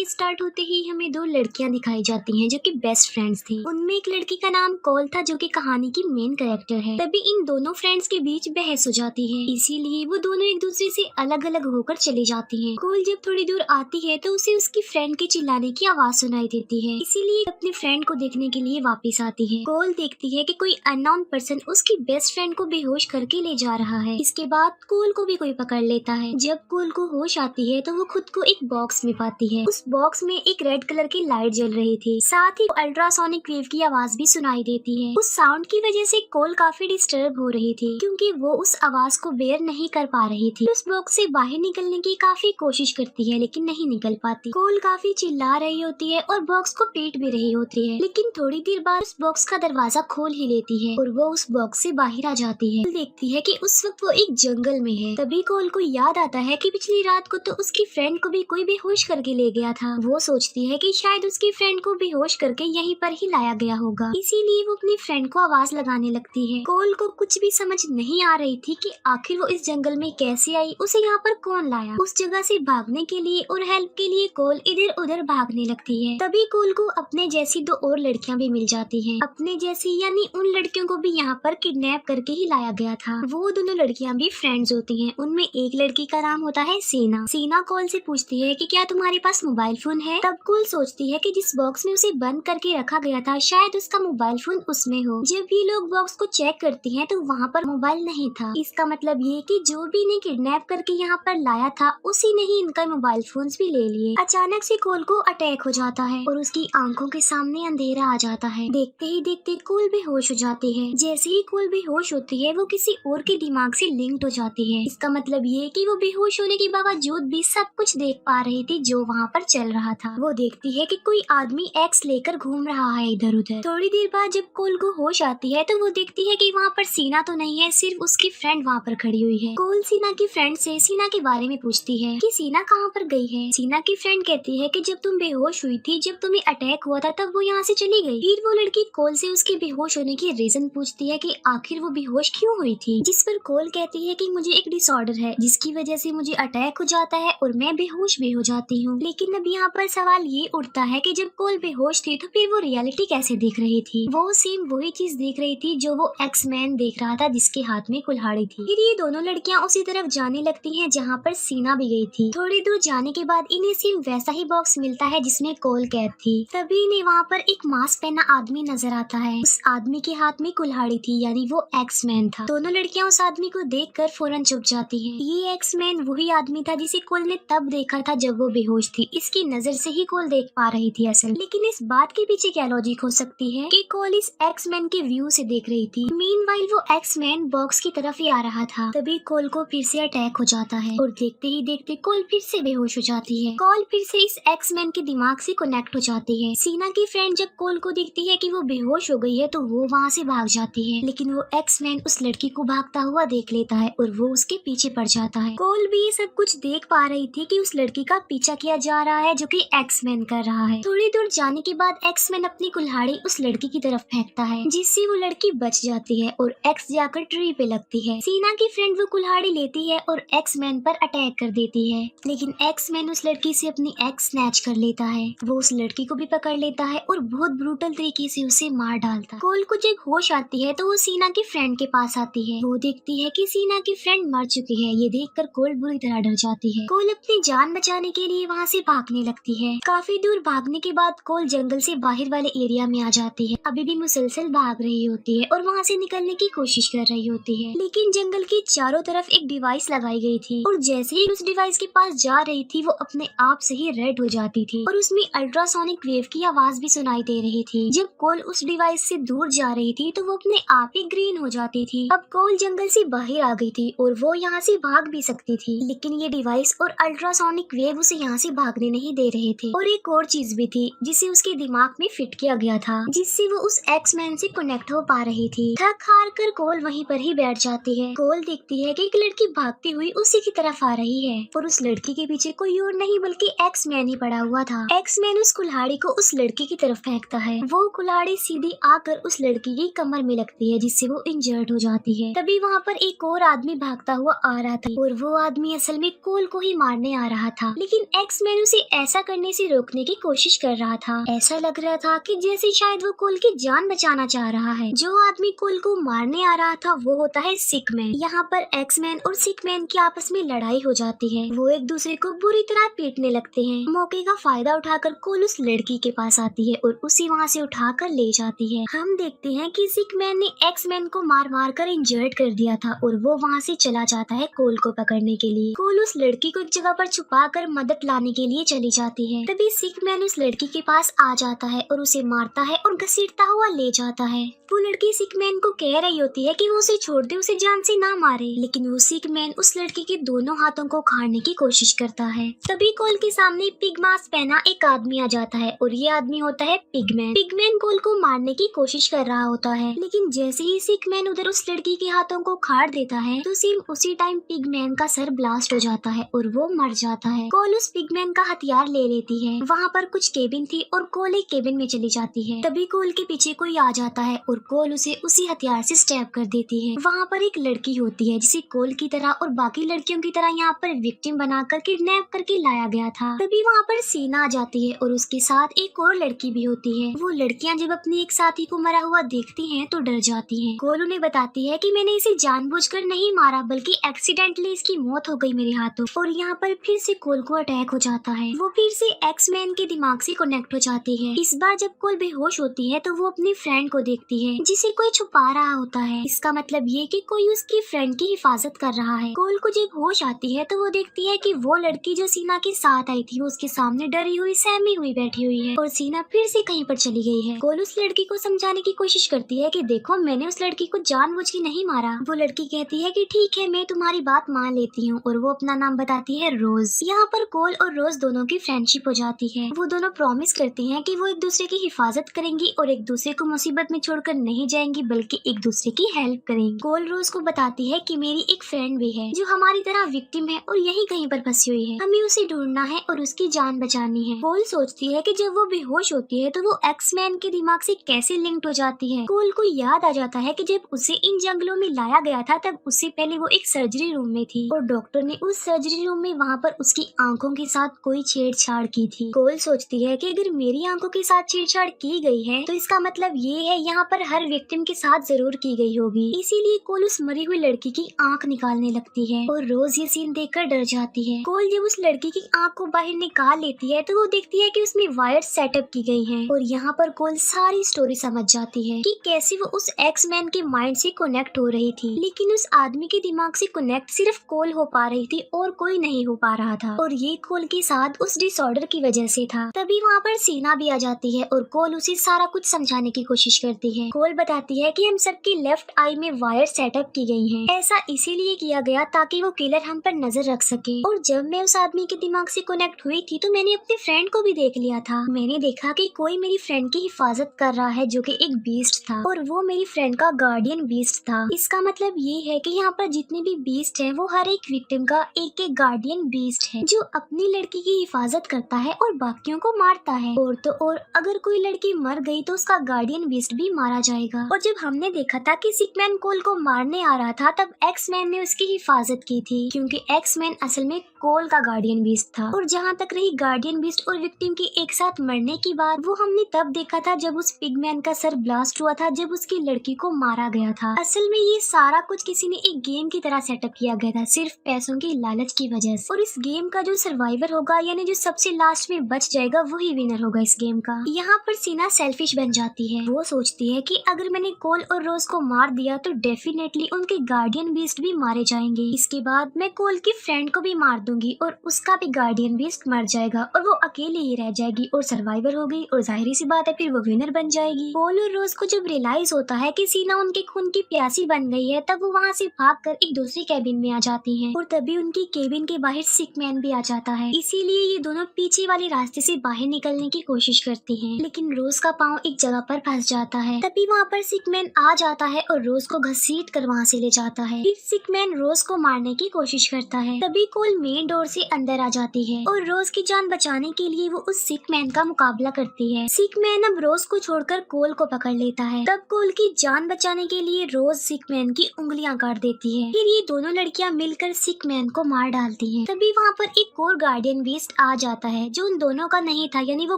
के स्टार्ट होते ही हमें दो लड़कियां दिखाई जाती हैं जो कि बेस्ट फ्रेंड्स थी। उनमें एक लड़की का नाम कोल था जो कि कहानी की मेन कैरेक्टर है। तभी इन दोनों फ्रेंड्स के बीच बहस हो जाती है, इसीलिए वो दोनों एक दूसरे से अलग अलग होकर चली जाती हैं। कोल जब थोड़ी दूर आती है तो उसे उसकी फ्रेंड के चिल्लाने की आवाज सुनाई देती है, इसीलिए अपने फ्रेंड को देखने के लिए वापस आती है। कोल देखती है कि कोई अननोन पर्सन उसकी बेस्ट फ्रेंड को बेहोश करके ले जा रहा है। इसके बाद कोल को भी कोई पकड़ लेता है। जब कोल को होश आती है तो वो खुद को एक बॉक्स में पाती है। उस बॉक्स में एक रेड कलर की लाइट जल रही थी, साथ ही अल्ट्रासोनिक वेव की आवाज भी सुनाई देती है। उस साउंड की वजह से कोल काफी डिस्टर्ब हो रही थी क्योंकि वो उस आवाज को बेयर नहीं कर पा रही थी। उस बॉक्स से बाहर निकलने की काफी कोशिश करती है लेकिन नहीं निकल पाती। कोल काफी चिल्ला रही होती है और बॉक्स को पीट भी रही होती है, लेकिन थोड़ी देर बाद उस बॉक्स का दरवाजा खोल ही लेती है और वो उस बॉक्स से बाहर आ जाती है। देखती है कि उस वक्त वो एक जंगल में है। तभी कोल को याद आता है कि पिछली रात को तो उसकी फ्रेंड को भी कोई बेहोश करके ले गया था। वो सोचती है कि शायद उसकी फ्रेंड को बेहोश करके यहीं पर ही लाया गया होगा, इसीलिए वो अपनी फ्रेंड को आवाज लगाने लगती है। कोल को कुछ भी समझ नहीं आ रही थी कि आखिर वो इस जंगल में कैसे आई, उसे यहाँ पर कौन लाया। उस जगह से भागने के लिए और हेल्प के लिए कोल इधर उधर भागने लगती है। तभी कोल को अपने जैसी दो और लड़कियां भी मिल जाती हैं। अपने जैसी यानी उन लड़कियों को भी यहाँ पर किडनैप करके ही लाया गया था। वो दोनों लड़कियां भी फ्रेंड्स होती हैं। उनमें एक लड़की का नाम होता है सीना। सीना कोल से पूछती है कि क्या तुम्हारे पास मोबाइल फोन है। तब कोल सोचती है कि जिस बॉक्स में उसे बंद करके रखा गया था शायद उसका मोबाइल फोन उसमें हो। जब ये लोग बॉक्स को चेक करती हैं तो वहाँ पर मोबाइल नहीं था। इसका मतलब ये कि जो भी इन्हें किडनैप करके यहाँ पर लाया था उसी ने ही इनका मोबाइल फोन भी ले लिए। अचानक से कोल को अटैक हो जाता है और उसकी आंखों के सामने अंधेरा आ जाता है। देखते ही देखते कोल बेहोश हो जाती है। जैसे ही कोल बेहोश होती है वो किसी और के दिमाग से लिंक्ड हो जाती है। इसका मतलब ये कि वो बेहोश होने के बावजूद भी सब कुछ देख पा रही थी जो वहाँ पर चल रहा था। वो देखती है कि कोई आदमी एक्स लेकर घूम रहा है इधर उधर। थोड़ी देर बाद जब कोल को होश आती है तो वो देखती है कि वहाँ पर सीना तो नहीं है, सिर्फ उसकी फ्रेंड वहाँ पर खड़ी हुई है। कोल सीना की फ्रेंड से सीना के बारे में पूछती है कि सीना कहाँ पर गई है। सीना की फ्रेंड कहती है कि जब तुम बेहोश हुई थी, जब तुम्हें अटैक हुआ था तब वो यहाँ से चली गई। फिर वो लड़की कोल से उसके बेहोश होने की रीजन पूछती है कि आखिर वो बेहोश क्यों हुई थी, जिस पर कोल कहती है कि मुझे एक डिसऑर्डर है जिसकी वजह से मुझे अटैक हो जाता है और मैं बेहोश भी हो जाती हूँ। लेकिन अब यहाँ पर सवाल ये उठता है कि जब कोल बेहोश थी तो फिर वो रियलिटी कैसे देख रही थी। वो सेम वही चीज देख रही थी जो वो एक्स मैन देख रहा था जिसके हाथ में कुल्हाड़ी थी। फिर ये दोनों लड़कियां उसी तरफ जाने लगती हैं जहाँ पर सीना भी गई थी। थोड़ी दूर जाने के बाद इन्हें सेम वैसा ही बॉक्स मिलता है जिसमें कोल कैद थी। तभी इन्हें वहाँ पर एक मास्क पहना आदमी नजर आता है। उस आदमी के हाथ में कुल्हाड़ी थी, यानी वो एक्स मैन था। दोनों लड़कियां उस आदमी को देखकर फौरन चुप जाती हैं। ये एक्स मैन वही आदमी था जिसे कोल ने तब देखा था जब वो बेहोश थी। इसकी नजर से ही कोल देख पा रही थी असल। लेकिन इस बात के पीछे क्या लॉजिक हो सकती है कि कोल इस एक्स मैन के व्यू से देख रही थी। मीनवाइल वो एक्स मैन बॉक्स की तरफ ही आ रहा था। तभी कोल को फिर से अटैक हो जाता है और देखते ही देखते कोल फिर से बेहोश हो जाती है। कोल फिर से इस एक्स मैन के दिमाग से कनेक्ट हो जाती है। सीना की फ्रेंड जब कोल को देखती है कि वो बेहोश हो गई है तो वो वहाँ से भाग जाती है, लेकिन वो एक्स मैन उस लड़की को भागता हुआ देख लेता है और वो उसके पीछे पड़ जाता है। कोल भी ये सब कुछ देख पा रही थी कि उस लड़की का पीछा किया जा रहा है जो कि एक्स मैन कर रहा है। थोड़ी दूर जाने के बाद एक्स मैन अपनी कुल्हाड़ी उस लड़की की तरफ फेंकता है जिससे वो लड़की बच जाती है और एक्स जाकर ट्री पे लगती है। सीना की फ्रेंड वो कुल्हाड़ी लेती है और एक्स मैन पर अटैक कर देती है, लेकिन एक्स मैन उस लड़की से अपनी एक्स स्नैच कर लेता है। वो उस लड़की को भी पकड़ लेता है और बहुत ब्रूटल तरीके से उसे मार डालता है। कोल को जब होश आती है तो वो सीना की फ्रेंड के पास आती है। वो देखती है कि सीना की फ्रेंड मर चुकी है। ये देखकर कोल बुरी तरह डर जाती है। कोल अपनी जान बचाने के लिए वहाँ से भागने लगती है। काफी दूर भागने के बाद कोल जंगल से बाहर वाले एरिया में आ जाती है। अभी भी मुसलसल भाग रही होती है और वहाँ से निकलने की कोशिश कर रही होती है, लेकिन जंगल के चारों तरफ एक डिवाइस लगाई गई थी और जैसे ही उस डिवाइस के पास जा रही थी वो अपने आप से ही रेड हो जाती थी और उसमें अल्ट्रासोनिक वेव की आवाज भी सुनाई दे रही थी। जब कोल उस डिवाइस से दूर जा रही थी तो वो अपने आप ही ग्रीन हो जाती थी। अब कोल जंगल से बाहर आ गई थी और वो यहाँ से भाग भी सकती थी, लेकिन ये डिवाइस और अल्ट्रासोनिक वेव उसे यहाँ से भागने नहीं दे रहे थे। और एक और चीज भी थी जिसे उसके दिमाग में फिट किया गया था, जिससे वो उस एक्स मैन से कनेक्ट हो पा रही थी। थक हार कर कोल वहीं पर ही बैठ जाती है। कोल देखती है कि एक लड़की भागती हुई उसी की तरफ आ रही है और उस लड़की के पीछे कोई और नहीं बल्कि एक्स मैन ही पड़ा हुआ था। एक्स मैन उस कुल्हाड़ी को उस लड़की की तरफ फेंकता है। वो कुल्हाड़ी सीधी आकर उस लड़की की कमर में लगती है जिससे वो इंजर्ड हो जाती है। तभी वहाँ पर एक और आदमी भागता हुआ आ रहा था और वो आदमी असल में कोल को ही मारने आ रहा था, लेकिन एक्स मैन उसे ऐसा करने से रोकने की कोशिश कर रहा था। ऐसा लग रहा था कि जैसे शायद वो कोल की जान बचाना चाह रहा है। जो आदमी कोल को मारने आ रहा था वो होता है सिक मैन। यहाँ पर एक्स मैन और सिक मैन की आपस में लड़ाई हो जाती है। वो एक दूसरे को बुरी तरह पीटने लगते हैं। मौके का फायदा उठाकर कोल उस लड़की के पास आती है और उसी वहाँ से उठाकर ले जाती है। हम देखते हैं कि सिक मैन ने एक्स मैन को मार मार कर इंजर्ड कर दिया था और वो वहाँ से चला जाता है कोल को पकड़ने के लिए। कोल उस लड़की को एक जगह पर छुपा कर मदद लाने के लिए चली जाती है। तभी सिक मैन उस लड़की के पास आ जाता है और उसे मारता है और घसीटता हुआ ले जाता है। वो लड़की सिक मैन को कह रही होती है कि वो उसे छोड़ दे, उसे जान से ना मारे, लेकिन वो सिक मैन उस लड़की के दोनों हाथों को खाने की कोशिश करता है। तभी कोल के सामने पिग मास्क पहना एक आदमी आ जाता है और ये आदमी होता है पिगमैन। पिगमैन कोल को मारने की कोशिश कर रहा होता है, लेकिन जैसे ही सिक मैन उधर उस लड़की के हाथों को काट देता है तो सेम उसी टाइम पिगमैन का सर ब्लास्ट हो जाता है और वो मर जाता है। कोल उस पिगमैन का हथियार ले लेती है। वहाँ पर कुछ केबिन थी और कोल एक केबिन में चली जाती है। तभी कोल के पीछे कोई आ जाता है और कोल उसे उसी हथियार से स्टैब कर देती है। वहाँ पर एक लड़की होती है जिसे कोल की तरह और बाकी लड़कियों की तरह यहाँ पर विक्टिम बनाकर किडनैप करके लाया गया था। तभी वहाँ पर सीना आ जाती है और उसके साथ एक और लड़की भी होती है। वो लड़कियाँ जब अपने एक साथी को मरा हुआ देखती हैं तो डर जाती हैं। कोल उन्हें बताती है कि मैंने इसे जानबूझकर नहीं मारा बल्कि एक्सीडेंटली इसकी मौत हो गई मेरे हाथों। और यहाँ पर फिर से कोल को अटैक हो जाता है। वो फिर से एक्स मैन के दिमाग से कनेक्ट हो जाती है। इस बार जब कोल बेहोश होती है तो वो अपनी फ्रेंड को देखती है जिसे कोई छुपा रहा होता है। इसका मतलब ये कि कोई उसकी फ्रेंड की हिफाजत कर रहा है। कोल को जब होश आती है तो वो देखती है कि वो लड़की जो सीना के साथ आई थी वो उसके सामने डरी हुई सहमी हुई बैठी हुई है और सीना फिर से कहीं पर चली गई है। कोल उस लड़की को समझाने की कोशिश करती है कि देखो मैंने उस लड़की को जानबूझ के नहीं मारा। वो लड़की कहती है कि ठीक है मैं तुम्हारी बात मान लेती हूँ और वो अपना नाम बताती है रोज। यहाँ पर कोल और रोज दोनों की फ्रेंडशिप हो जाती है। वो दोनों प्रॉमिस करती हैं कि वो एक दूसरे की हिफाजत करेंगी और एक दूसरे को मुसीबत में छोड़कर नहीं जाएंगी बल्कि एक दूसरे की हेल्प करेंगी। कोल रोज को बताती है कि मेरी एक फ्रेंड भी है जो हमारी तरह विक्टिम है और यही कहीं पर फंसी हुई है, हमें उसे ढूंढना है और उसकी जान बचानी है। कोल सोचती है कि जब वो बेहोश होती है तो वो एक्स मैन के दिमाग से कैसे लिंक्ड हो जाती है। कोल को याद आ जाता है कि जब उसे इन जंगलों में लाया गया था तब उससे पहले वो एक सर्जरी रूम में थी और डॉक्टर ने उस सर्जरी रूम में वहाँ पर उसकी आंखों के साथ कोई छेड़छाड़ की थी। कोल सोचती है कि अगर मेरी आंखों के साथ छेड़छाड़ की गई है तो इसका मतलब ये है यहाँ पर हर विक्टिम के साथ जरूर की गई होगी। इसीलिए कोल उस मरी हुई लड़की की आंख निकालने लगती है और रोज ये सीन देखकर डर जाती है। कोल जब उस लड़की की आंख को बाहर निकाल लेती है तो वो देखती है कि उसमें वायर सेटअप की गई हैं और यहाँ पर कोल सारी स्टोरी समझ जाती है कि कैसे वो उस एक्स मैन के माइंड से कनेक्ट हो रही थी, लेकिन उस आदमी के दिमाग से कनेक्ट सिर्फ कोल हो पा रही थी और कोई नहीं हो पा रहा था और ये कोल के साथ उस डिसऑर्डर की वजह से था। तभी वहाँ पर सीना भी आ जाती है और कोल उसे सारा कुछ समझाने की कोशिश करती है। कोल बताती है कि हम सबकी लेफ्ट आई में वायर सेटअप की गई हैं। ऐसा इसीलिए किया गया ताकि वो किलर हम पर नजर रख सके। और जब मैं उस आदमी के दिमाग से कनेक्ट हुई थी तो मैंने अपने फ्रेंड को भी देख लिया था। मैंने देखा कि कोई मेरी फ्रेंड की हिफाजत कर रहा है जो कि एक बीस्ट था और वो मेरी फ्रेंड का गार्डियन बीस्ट था। इसका मतलब ये है कि यहाँ पर जितने भी बीस्ट हैं वो हर एक विक्टिम का एक एक गार्डियन बीस्ट है जो अपनी लड़की की हिफाजत करता है और बाकियों को मारता है। और तो और अगर कोई लड़की मर गई तो उसका गार्डियन बीस्ट भी मारा जाएगा। और जब हमने देखा था कि सिकमैन कोल को मारने आ रहा था तब एक्स मैन ने उसकी हिफाजत की थी क्योंकि एक्स मैन असल में कोल का गार्डियन बीस्ट था। और जहाँ तक रही गार्डियन बीस्ट और विक्टिम की एक साथ मरने की बात, वो हमने तब देखा था जब उस पिगमैन का सर ब्लास्ट हुआ था, जब उसकी लड़की को मारा गया था। असल में ये सारा कुछ किसी ने एक गेम की तरह सेटअप किया गया था सिर्फ पैसों की लालच की वजह से। और इस गेम का जो सर्वाइवर होगा यानी जो सबसे लास्ट में बच जाएगा वही विनर होगा इस गेम का। यहाँ पर सीना सेल्फिश बन जाती है। वो सोचती है कि अगर मैंने कोल और रोज को मार दिया तो डेफिनेटली उनके गार्डियन बीस्ट भी मारे जाएंगे। इसके बाद मैं कोल की फ्रेंड को भी मार दूंगी और उसका भी गार्डियन बीस्ट मर जाएगा और वो अकेले ही रह जाएगी और सर्वाइवर हो गई और जाहिर सी बात है फिर वो विनर बन जाएगी। कोल और रोज को जब रियलाइज होता है कि सीना उनके खून की प्यासी बन गई है तब वो वहाँ से भागकर एक दूसरी कैबिन में आ जाती हैं और तभी उनकी केबिन के बाहर सिकमैन भी आ जाता है। इसीलिए ये दोनों पीछे वाले रास्ते से बाहर निकलने की कोशिश करती हैं, लेकिन रोज का पाँव एक जगह पर फंस जाता है। तभी वहाँ पर सिकमैन आ जाता है और रोज को घसीट कर वहाँ से ले जाता है। फिर सिकमैन रोज को मारने की कोशिश करता है। तभी कोल मेड मेन डोर से अंदर आ जाती है और रोज की जान बचाने के लिए वो उस सिक मैन का मुकाबला करती है। सिक मैन अब रोज को छोड़कर कोल को पकड़ लेता है। तब कोल की जान बचाने के लिए रोज सिक मैन की उंगलियां काट देती है। फिर ये दोनों लड़कियां मिलकर सिक मैन को मार डालती हैं। तभी वहाँ पर एक और गार्डियन बीस्ट आ जाता है जो उन दोनों का नहीं था, यानी वो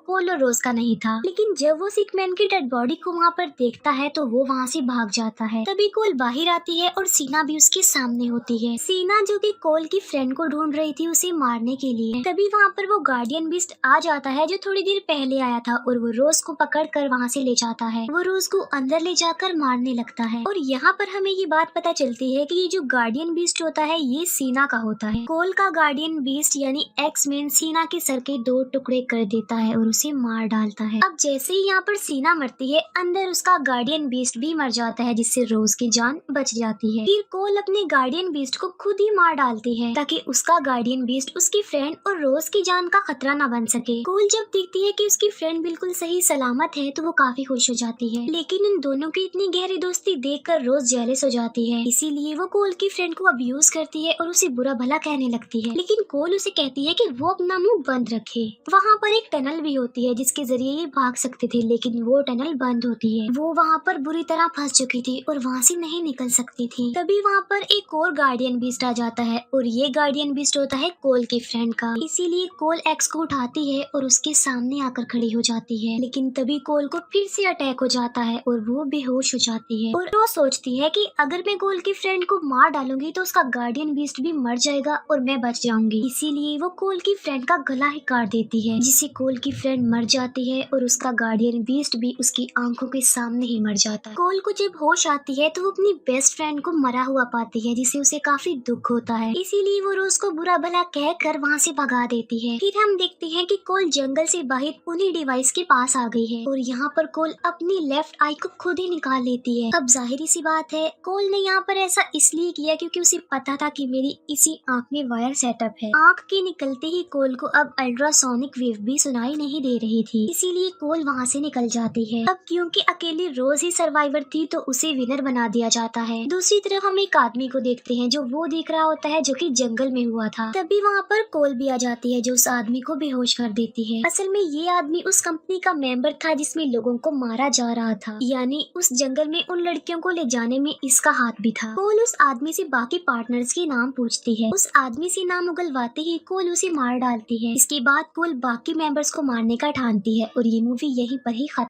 कोल और रोज का नहीं था। लेकिन जब वो सिक मैन की डेड बॉडी को वहाँ पर देखता है तो वो वहाँ से भाग जाता है। तभी कोल बाहर आती है और सीना भी उसके सामने होती है। सीना जो कि कोल की फ्रेंड को ढूंढ रही थी उसे मारने के लिए। तभी वहाँ पर वो गार्डियन बीस्ट आ जाता है जो थोड़ी देर पहले आया था और वो रोज को पकड़ कर वहाँ से ले जाता है। वो रोज को अंदर ले जाकर मारने लगता है और यहाँ पर हमें ये बात पता चलती है कि ये जो गार्डियन बीस्ट होता है ये सीना का होता है। कोल का गार्डियन बीस्ट यानी एक्स मैन सीना के सर के 2 टुकड़े कर देता है और उसे मार डालता है। अब जैसे ही यहाँ पर सीना मरती है अंदर उसका गार्डियन बीस्ट भी मर जाता है जिससे रोज की जान बच जाती है। फिर कोल अपने गार्डियन बीस्ट को खुद ही मार डालती है ताकि उसका गार्डियन बीस्ट उसकी फ्रेंड और रोज की जान का खतरा न बन सके। कोल जब देखती है कि उसकी फ्रेंड बिल्कुल सही सलामत है तो वो काफी खुश हो जाती है। लेकिन उन दोनों की इतनी गहरी दोस्ती देखकर रोज जेलस हो जाती है, इसीलिए वो कोल की फ्रेंड को अब्यूज करती है और उसे बुरा भला कहने लगती है। लेकिन कोल उसे कहती है कि वो अपना मुंह बंद रखे। वहाँ पर एक टनल भी होती है जिसके जरिए ये भाग सकते थे, लेकिन वो टनल बंद होती है। वो वहाँ पर बुरी तरह फंस चुकी थी और वहाँ से नहीं निकल सकती थी। तभी वहाँ पर एक और गार्डियन बीस्ट आ जाता है और ये गार्डियन बीस्ट होता है कोल की फ्रेंड का। इसीलिए कोल एक्स को उठाती है और उसके सामने आकर खड़ी हो जाती है। लेकिन तभी कोल को फिर से अटैक हो जाता है और वो बेहोश हो जाती है और वो सोचती है कि अगर मैं कोल की फ्रेंड को मार डालूंगी तो उसका गार्डियन बीस्ट भी मर जाएगा और मैं बच जाऊंगी। इसीलिए वो कोल की फ्रेंड का गला ही काट देती है जिससे कोल की फ्रेंड मर जाती है और उसका गार्डियन बीस्ट भी उसकी आंखों के सामने ही मर जाता है। कोल को जब होश आती है तो वो अपनी बेस्ट फ्रेंड को मरा हुआ पाती है जिससे उसे काफी दुख होता है। इसीलिए वो रोज को बुरा भला कह कर वहाँ से भगा देती है। फिर हम देखते हैं कि कोल जंगल से बाहर उन्हीं डिवाइस के पास आ गई है और यहाँ पर कोल अपनी लेफ्ट आई को खुद ही निकाल लेती है। अब जाहिर सी बात है कोल ने यहाँ पर ऐसा इसलिए किया क्योंकि उसे पता था कि मेरी इसी आंख में वायर सेटअप है। आंख के निकलते ही कोल को अब अल्ट्रासोनिक वेव भी सुनाई नहीं दे रही थी, इसीलिए कोल वहाँ से निकल जाती है। अब क्योंकि अकेली रोज ही सर्वाइवर थी तो उसे विनर बना दिया जाता है। दूसरी तरफ हम एक आदमी को देखते हैं जो वो देख रहा होता है जो कि जंगल में हुआ था। तभी वहाँ पर कोल भी आ जाती है जो उस आदमी को बेहोश कर देती है। असल में ये आदमी उस कंपनी का मेंबर था जिसमें लोगों को मारा जा रहा था, यानी उस जंगल में उन लड़कियों को ले जाने में इसका हाथ भी था। कोल उस आदमी से बाकी पार्टनर्स के नाम पूछती है। उस आदमी से नाम उगलवाते ही कोल उसे मार डालती है। इसके बाद कोल बाकी मेंबर्स को मारने का ठानती है और ये मूवी यहीं पर ही खत्म।